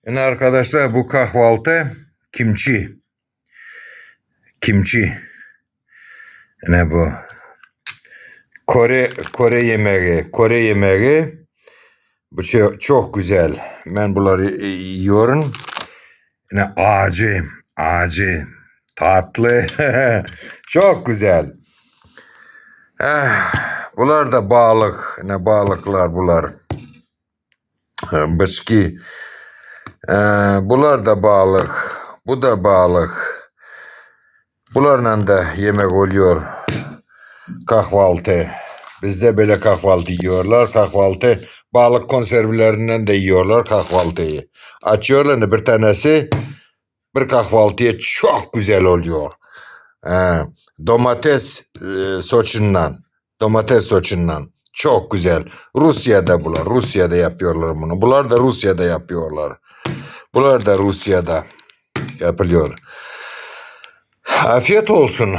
Yani arkadaşlar bu kahvaltı kimchi. Kimchi. Ne bu? Kore yemeği. Kore yemeği. Bu çok güzel. Ben bunları yiyorum. Yani acı, tatlı. Çok güzel. Bunlar da balık. Ne balıklar bunlar. Bıçki. Bunlar da balık. Bu da balık. Bunlarla da yemek oluyor. Kahvaltı. Bizde böyle kahvaltı yiyorlar. Kahvaltı balık konservelerinden de yiyorlar kahvaltıyı. Açıyorlar bir tanesi bir kahvaltıya çok güzel oluyor. Domates soçundan. Domates soçundan. Çok güzel. Rusya'da bunlar. Rusya'da yapıyorlar bunu. Bunlar da Rusya'da yapıyorlar. Bunlar da Rusya'da yapılıyor. Afiyet olsun.